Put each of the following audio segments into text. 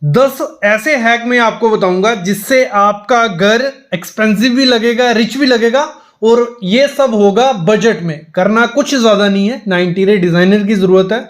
10 ऐसे हैक मैं आपको बताऊंगा जिससे आपका घर एक्सपेंसिव भी लगेगा, रिच भी लगेगा, और ये सब होगा बजट में। करना कुछ ज्यादा नहीं है, ना इंटीरियर डिजाइनर की जरूरत है।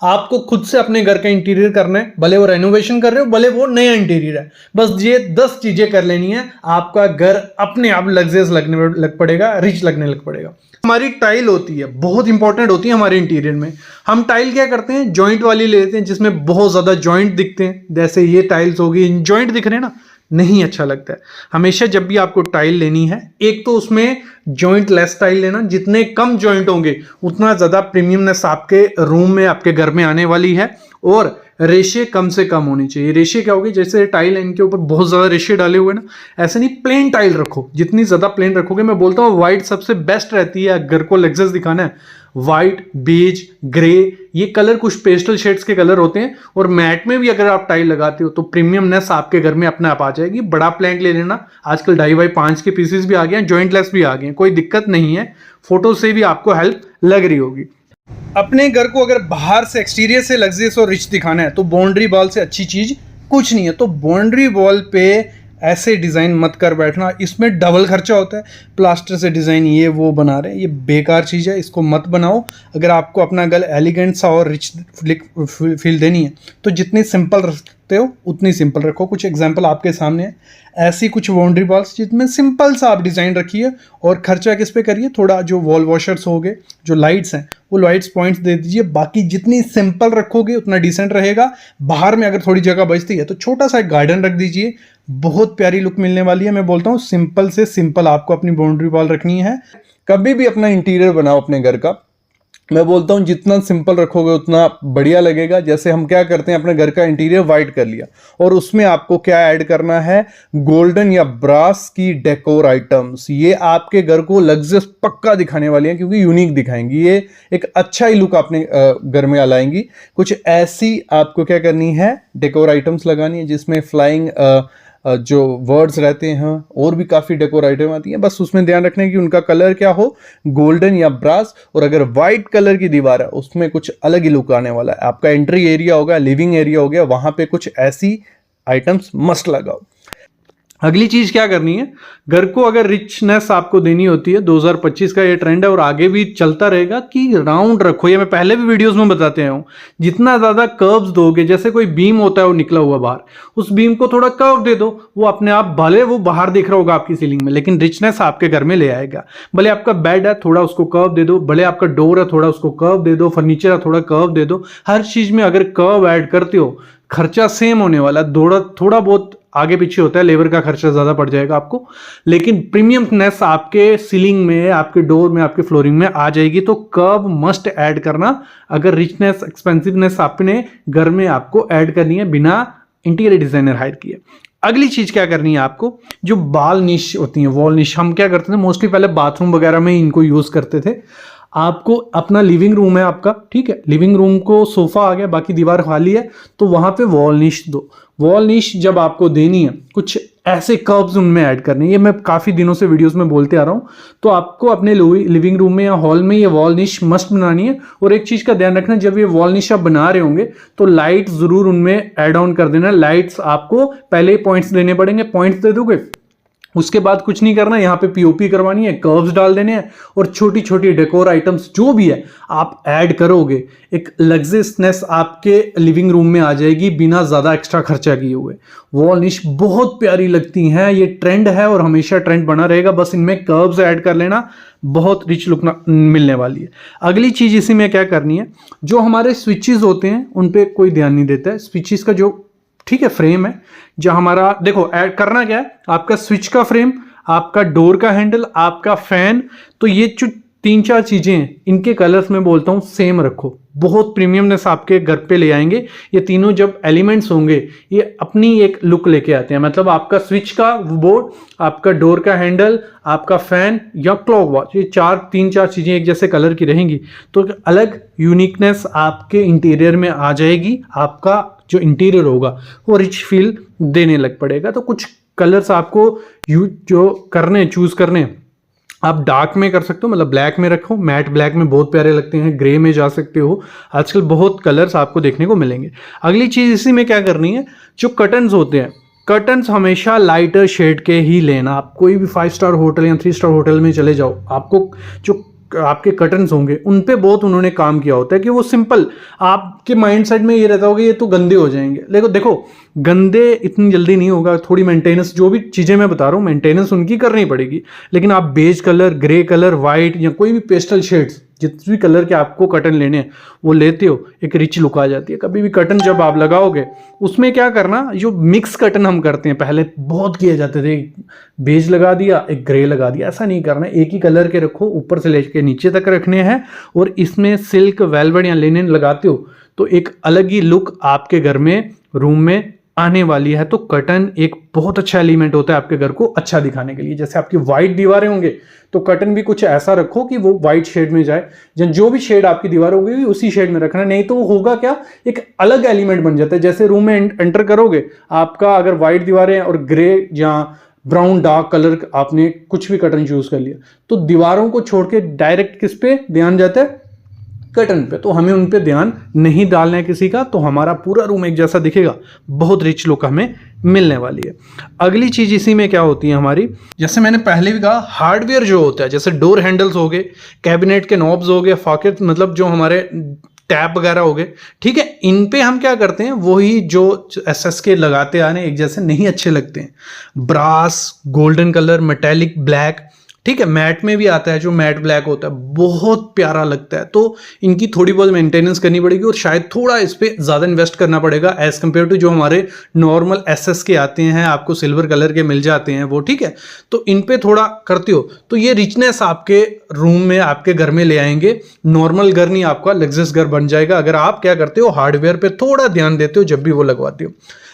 आपको खुद से अपने घर का इंटीरियर करना है, भले वो रेनोवेशन कर रहे हो, भले वो नया इंटीरियर है। बस ये 10 चीजें कर लेनी है, आपका घर अपने आप लग्जरियस लगने लग पड़ेगा, रिच लगने लग पड़ेगा। हमारी टाइल होती है, बहुत इंपॉर्टेंट होती है हमारे इंटीरियर में। हम टाइल क्या करते हैं, जॉइंट वाली लेते हैं जिसमें बहुत ज्यादा जॉइंट दिखते हैं। जैसे ये टाइल्स होगी, जॉइंट दिख रहे हैं ना, नहीं अच्छा लगता है। हमेशा जब भी आपको टाइल लेनी है, एक तो उसमें जॉइंट लेस टाइल लेना। जितने कम जॉइंट होंगे उतना ज्यादा प्रीमियमनेस आपके रूम में, आपके घर में आने वाली है। और रेशे कम से कम होनी चाहिए। रेशे क्या होगी, जैसे टाइल है इनके ऊपर बहुत ज्यादा रेशे डाले हुए ना, ऐसे नहीं, प्लेन टाइल रखो। जितनी ज्यादा प्लेन रखोगे, मैं बोलता हूँ व्हाइट सबसे बेस्ट रहती है। घर को लग्जरियस दिखाना है, व्हाइट, बेज, ग्रे, ये कलर कुछ पेस्टल शेड्स के कलर होते हैं। और मैट में भी अगर आप टाइल लगाते हो तो प्रीमियमनेस आपके घर में अपने आप आ जाएगी। बड़ा प्लैंक ले लेना, आजकल 2.5x5 के पीसेस भी आ गए हैं, जॉइंटलेस भी आ गए हैं, कोई दिक्कत नहीं है। फोटो से भी आपको हेल्प लग रही होगी। अपने घर को अगर बाहर से, एक्सटीरियर से लग्जरियस और रिच दिखाना है तो बाउंड्री वॉल से अच्छी चीज कुछ नहीं है। तो बाउंड्री वॉल पे ऐसे डिज़ाइन मत कर बैठना, इसमें डबल खर्चा होता है। प्लास्टर से डिज़ाइन ये वो बना रहे हैं, ये बेकार चीज़ है, इसको मत बनाओ। अगर आपको अपना घर एलिगेंट सा और रिच फील देनी है तो जितनी सिंपल रखते हो उतनी सिंपल रखो। कुछ एग्जांपल आपके सामने है, ऐसी कुछ बाउंड्री वॉल्स जिसमें सिंपल सा आप डिज़ाइन रखिए। और खर्चा किस पे करिए, थोड़ा जो वॉल वॉशर्स हो गए, जो लाइट्स हैं वो लाइट्स पॉइंट्स दे दीजिए। बाकी जितनी सिंपल रखोगे उतना डिसेंट रहेगा। बाहर में अगर थोड़ी जगह बचती है तो छोटा सा एक गार्डन रख दीजिए, बहुत प्यारी लुक मिलने वाली है। मैं बोलता हूँ सिंपल से सिंपल आपको अपनी बाउंड्री वॉल रखनी है। कभी भी अपना इंटीरियर बनाओ अपने घर का, मैं बोलता हूँ जितना सिंपल रखोगे उतना बढ़िया लगेगा। जैसे हम क्या करते हैं, अपने घर का इंटीरियर वाइट कर लिया और उसमें आपको क्या ऐड करना है, गोल्डन या ब्रास की डेकोर आइटम्स। ये आपके घर को लग्जरियस पक्का दिखाने वाली हैं, क्योंकि यूनिक दिखाएंगी। ये एक अच्छा ही लुक अपने घर में लाएंगी। कुछ ऐसी आपको क्या करनी है, डेकोर आइटम्स लगानी है जिसमें फ्लाइंग जो वर्ड्स रहते हैं, और भी काफ़ी डेकोर आइटम आती हैं। बस उसमें ध्यान रखना है कि उनका कलर क्या हो, गोल्डन या ब्रास। और अगर वाइट कलर की दीवार है उसमें कुछ अलग ही लुक आने वाला है। आपका एंट्री एरिया हो गया, लिविंग एरिया हो गया, वहां पे कुछ ऐसी आइटम्स मस्ट लगाओ। अगली चीज क्या करनी है, घर को अगर रिचनेस आपको देनी होती है, 2025 का ये ट्रेंड है और आगे भी चलता रहेगा कि राउंड रखो। ये मैं पहले भी वीडियोस में बताते आया हूं। जितना ज्यादा कर्व्स दोगे, जैसे कोई बीम होता है वो निकला हुआ बाहर, उस बीम को थोड़ा कर्व दे दो, वो अपने आप, भले वो बाहर दिख रहा होगा आपकी सीलिंग में, लेकिन रिचनेस आपके घर में ले आएगा। भले आपका बेड है, थोड़ा उसको कर्व दे दो, भले आपका डोर है, थोड़ा उसको कर्व दे दो, फर्नीचर है, थोड़ा कर्व दे दो। हर चीज में अगर कर्व ऐड करते हो, खर्चा सेम होने वाला, थोड़ा बहुत आगे पीछे होता है, लेबर का खर्चा ज्यादा पड़ जाएगा आपको, लेकिन प्रीमियमनेस आपके सीलिंग में, आपके डोर में, आपके फ्लोरिंग में आ जाएगी। तो कर्व मस्ट ऐड करना अगर रिचनेस, एक्सपेंसिवनेस आपने घर में आपको ऐड करनी है बिना इंटीरियर डिजाइनर हायर किए। अगली चीज क्या करनी है आपको, जो बाल निश होती है, वॉल निश, हम क्या करते थे मोस्टली पहले बाथरूम वगैरह में इनको यूज करते थे। आपको अपना लिविंग रूम है आपका, ठीक है, लिविंग रूम को सोफा आ गया, बाकी दीवार खाली है, तो वहां पे वॉल निश दो। वॉल निश जब आपको देनी है, कुछ ऐसे कर्व्स उनमें ऐड करने, ये मैं काफी दिनों से वीडियोस में बोलते आ रहा हूं। तो आपको अपने लिविंग रूम में या हॉल में ये वॉल निश मस्ट बनानी है। और एक चीज का ध्यान रखना, जब ये वॉल निश आप बना रहे होंगे तो लाइट जरूर उनमें ऐड ऑन कर देना। लाइट्स आपको पहले ही पॉइंट्स देने पड़ेंगे, पॉइंट्स दे दोगे उसके बाद कुछ नहीं करना, यहाँ पे पीओपी करवानी है, कर्व्स डाल देने हैं, और छोटी छोटी डेकोर आइटम्स जो भी है आप ऐड करोगे, एक लग्जरियसनेस आपके लिविंग रूम में आ जाएगी बिना ज्यादा एक्स्ट्रा खर्चा किए हुए। वॉल निश बहुत प्यारी लगती हैं, ये ट्रेंड है और हमेशा ट्रेंड बना रहेगा। बस इनमें कर्व्स ऐड कर लेना, बहुत रिच लुक मिलने वाली है। अगली चीज इसी में क्या करनी है, जो हमारे स्विचेस होते हैं उन पे कोई ध्यान नहीं देता है। स्विचेस का जो, ठीक है, फ्रेम है, जो हमारा, देखो ऐड करना क्या है, आपका स्विच का फ्रेम, आपका डोर का हैंडल, आपका फैन, तो ये जो 3-4 चीजें हैं, इनके कलर्स में बोलता हूं सेम रखो, बहुत प्रीमियमनेस आपके घर पे ले आएंगे। ये तीनों जब एलिमेंट्स होंगे ये अपनी एक लुक लेके आते हैं। मतलब आपका स्विच का बोर्ड, आपका डोर का हैंडल, आपका फैन या क्लॉक वॉच, ये 3-4 चीजें एक जैसे कलर की रहेंगी तो अलग यूनिकनेस आपके इंटीरियर में आ जाएगी। आपका जो इंटीरियर होगा वो रिच फील देने लग पड़ेगा। तो कुछ कलर्स आपको जो चूज करने, आप डार्क में कर सकते हो, मतलब ब्लैक में रखो, मैट ब्लैक में बहुत प्यारे लगते हैं, ग्रे में जा सकते हो, आजकल बहुत कलर्स आपको देखने को मिलेंगे। अगली चीज़ इसी में क्या करनी है, जो कर्टन्स होते हैं, कर्टन्स हमेशा लाइटर शेड के ही लेना। आप कोई भी 5 स्टार होटल या 3 स्टार होटल में चले जाओ, आपको जो आपके कर्टन्स होंगे उन पे बहुत उन्होंने काम किया होता है कि वो सिंपल, आपके माइंड सेट में ये रहता होगा ये तो गंदे हो जाएंगे, लेकिन देखो गंदे इतनी जल्दी नहीं होगा, थोड़ी मेंटेनेंस, जो भी चीज़ें मैं बता रहा हूँ मेंटेनेंस उनकी करनी पड़ेगी। लेकिन आप beige colour, grey colour, white या कोई भी पेस्टल शेड्स, जितने भी कलर के आपको कर्टन लेने हैं वो लेते हो, एक रिच लुक आ जाती है। कभी भी कर्टन जब आप लगाओगे उसमें क्या करना, जो मिक्स कर्टन हम करते हैं पहले बहुत किए जाते थे, बेज लगा दिया एक ग्रे लगा दिया, ऐसा नहीं करना, एक ही कलर के रखो, ऊपर से लेके नीचे तक रखने हैं। और इसमें सिल्क, वेलवेट या लिनन लगाते हो तो एक अलग ही लुक आपके घर में, रूम में आने वाली है। तो कर्टन एक बहुत अच्छा एलिमेंट होता है आपके घर को अच्छा दिखाने के लिए। जैसे आपकी व्हाइट दीवारें होंगे तो कर्टन भी कुछ ऐसा रखो कि वो व्हाइट शेड में जाए, जो भी शेड आपकी दीवार होगी उसी शेड में रखना, नहीं तो वो होगा क्या, एक अलग एलिमेंट बन जाता है। जैसे रूम में एंटर करोगे, आपका अगर व्हाइट दीवारें और ग्रे या ब्राउन डार्क कलर आपने कुछ भी कर्टन चूज कर लिया तो दीवारों को छोड़ के डायरेक्ट किस पे ध्यान जाता है, कर्टन पे। तो हमें उन पे ध्यान नहीं डालना है किसी का, तो हमारा पूरा रूम एक जैसा दिखेगा, बहुत रिच लुक हमें मिलने वाली है। अगली चीज इसी में क्या होती है हमारी, जैसे मैंने पहले भी कहा, हार्डवेयर जो होता है, जैसे डोर हैंडल्स हो गए, कैबिनेट के नॉब्स हो गए, फॉकेट मतलब जो हमारे टैप वगैरह हो गए, ठीक है, इन पे हम क्या करते हैं, वही जो एसएस के लगाते आ रहे हैं एक जैसे नहीं अच्छे लगते हैं। Brass, golden colour, metallic black, ठीक है, मैट में भी आता है जो मैट ब्लैक होता है, बहुत प्यारा लगता है। तो इनकी थोड़ी बहुत मेंटेनेंस करनी पड़ेगी और शायद थोड़ा इस पे ज़्यादा इन्वेस्ट करना पड़ेगा एज कम्पेयर टू जो हमारे नॉर्मल एसएस के आते हैं, आपको सिल्वर कलर के मिल जाते हैं वो, ठीक है। तो इन पे थोड़ा करते हो तो ये रिचनेस आपके रूम में, आपके घर में ले आएंगे। नॉर्मल घर नहीं, आपका लग्जरियस घर बन जाएगा अगर आप क्या करते हो, हार्डवेयर पे थोड़ा ध्यान देते हो जब भी वो लगवाते हो।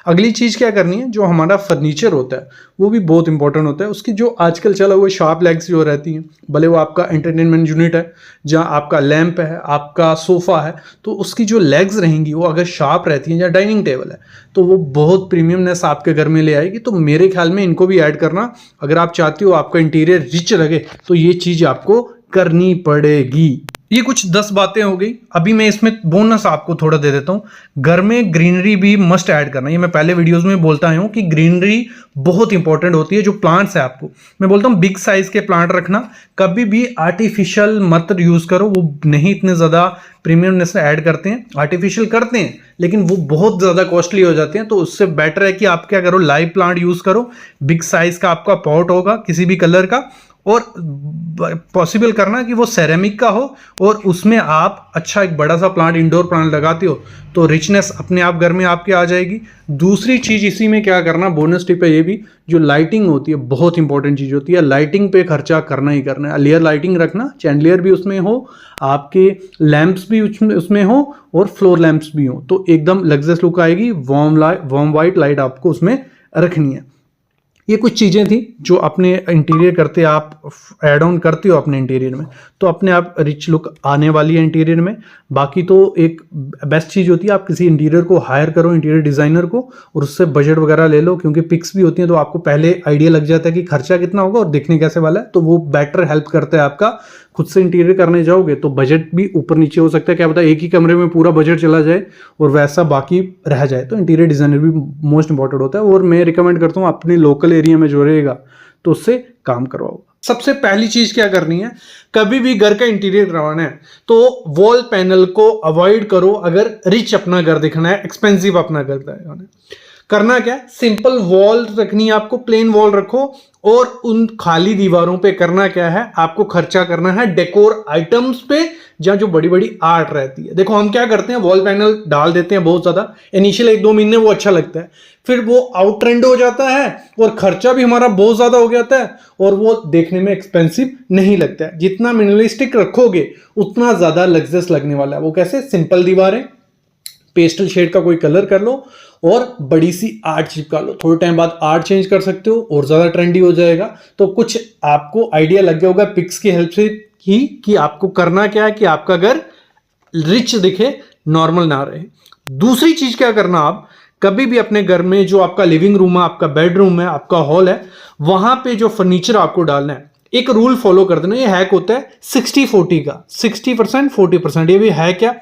अगली चीज़ क्या करनी है, जो हमारा फर्नीचर होता है वो भी बहुत इंपॉर्टेंट होता है। उसकी जो आजकल चला हुआ शार्प लेग्स जो रहती हैं, भले वो आपका एंटरटेनमेंट यूनिट है, जहाँ आपका लैंप है, आपका सोफ़ा है, तो उसकी जो लेग्स रहेंगी वो अगर शार्प रहती हैं, या डाइनिंग टेबल है, तो वो बहुत प्रीमियमनेस आपके घर में ले आएगी। तो मेरे ख्याल में इनको भी ऐड करना, अगर आप चाहते हो आपका इंटीरियर रिच लगे तो ये चीज़ आपको करनी पड़ेगी। ये कुछ 10 बातें हो गई। अभी मैं इसमें बोनस आपको थोड़ा दे देता हूँ, घर में ग्रीनरी भी मस्ट ऐड करना। ये मैं पहले वीडियोस में बोलता आया हूँ कि ग्रीनरी बहुत इंपॉर्टेंट होती है। जो प्लांट्स है, आपको मैं बोलता हूँ बिग साइज के प्लांट रखना, कभी भी आर्टिफिशियल मत यूज करो, वो नहीं इतने ज्यादा प्रीमियमनेस ऐड करते हैं। आर्टिफिशियल करते हैं लेकिन वो बहुत ज्यादा कॉस्टली हो जाते हैं, तो उससे बेटर है कि आप क्या करो, लाइव प्लांट यूज करो। बिग साइज का आपका पॉट होगा किसी भी कलर का, और पॉसिबल करना कि वो सेरेमिक का हो, और उसमें आप अच्छा एक बड़ा सा प्लांट, इंडोर प्लांट लगाते हो तो रिचनेस अपने आप घर में आपके आ जाएगी। दूसरी चीज़ इसी में क्या करना, बोनस टिप है ये भी, जो लाइटिंग होती है बहुत इंपॉर्टेंट चीज़ होती है। लाइटिंग पे खर्चा करना ही करना है। लेयर लाइटिंग रखना, चैंडलियर भी उसमें हो, आपके लैंप्स भी उसमें हो, और फ्लोर लैंप्स भी हो, तो एकदम लग्जरियस लुक आएगी। वार्म वाइट लाइट आपको उसमें रखनी है। ये कुछ चीज़ें थी जो अपने इंटीरियर करते आप ऐड ऑन करते हो अपने इंटीरियर में, तो अपने आप रिच लुक आने वाली है इंटीरियर में। बाकी तो एक बेस्ट चीज़ होती है, आप किसी इंटीरियर को हायर करो, इंटीरियर डिज़ाइनर को, और उससे बजट वगैरह ले लो, क्योंकि पिक्स भी होती हैं तो आपको पहले आइडिया लग जाता है कि खर्चा कितना होगा और दिखने कैसे वाला है, तो वो बेटर हेल्प करता है आपका। खुद से इंटीरियर करने जाओगे तो बजट भी ऊपर नीचे हो सकता है, क्या पता एक ही कमरे में पूरा बजट चला जाए और वैसा बाकी रह जाए। तो इंटीरियर डिज़ाइनर भी मोस्ट इंपॉर्टेंट होता है, और मैं रिकमेंड करता हूँ अपने लोकल एरिया में जो रहेगा तो उससे काम करवाओ। सबसे पहली चीज क्या करनी है, कभी भी घर का इंटीरियर करवाना है तो वॉल पैनल को अवॉइड करो। अगर रिच अपना घर दिखना है, एक्सपेंसिव अपना घर दिखना है, करना क्या, सिंपल वॉल रखनी है आपको, प्लेन वॉल रखो, और उन खाली दीवारों पे करना क्या है, आपको खर्चा करना है डेकोर आइटम्स पे, जहां जो बड़ी बड़ी आर्ट रहती है। देखो हम क्या करते हैं, वॉल पैनल डाल देते हैं बहुत ज्यादा, इनिशियल 1-2 महीने वो अच्छा लगता है, फिर वो आउट ट्रेंड हो जाता है और खर्चा भी हमारा बहुत ज्यादा हो जाता है, और वो देखने में एक्सपेंसिव नहीं लगता है। जितना मिनिमलिस्टिक रखोगे उतना ज्यादा लग्जरियस लगने वाला है। वो कैसे, सिंपल दीवारें, पेस्टल शेड का कोई कलर कर लो, और बड़ी सी आर्ट चिपका लो। थोड़े टाइम बाद आर्ट चेंज कर सकते हो और ज़्यादा ट्रेंडी हो जाएगा। तो कुछ आपको आइडिया लग गया होगा पिक्स की हेल्प से ही कि आपको करना क्या है कि आपका घर रिच दिखे, नॉर्मल ना रहे। दूसरी चीज़ क्या करना, आप कभी भी अपने घर में जो आपका लिविंग रूम है, आपका बेडरूम है, आपका हॉल है, वहाँ पे जो फर्नीचर आपको डालना है, एक रूल फॉलो कर देना, ये हैक होता है 60-40 का, 60% 40%। ये भी है क्या,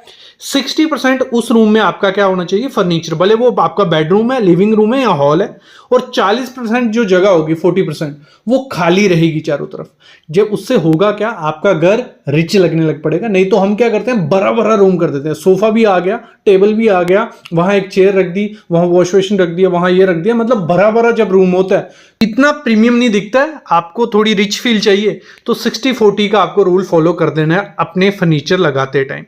60% उस रूम में आपका क्या होना चाहिए, फर्नीचर, भले वो आपका बेडरूम है, लिविंग रूम है या हॉल है, और 40% जो जगह होगी, 40% वो खाली रहेगी चारों तरफ। जब उससे होगा क्या, आपका घर रिच लगने लग पड़ेगा। नहीं तो हम क्या करते हैं, बड़ा बड़ा रूम कर देते हैं, सोफा भी आ गया, टेबल भी आ गया, वहां एक चेयर रख दी, वहां वॉश बेसिन रख दिया, वहां ये रख दिया, मतलब बड़ा बड़ा जब रूम होता है इतना प्रीमियम नहीं दिखता है। आपको थोड़ी रिच फील चाहिए तो 60-40 का आपको रूल फॉलो कर देना है अपने फर्नीचर लगाते टाइम।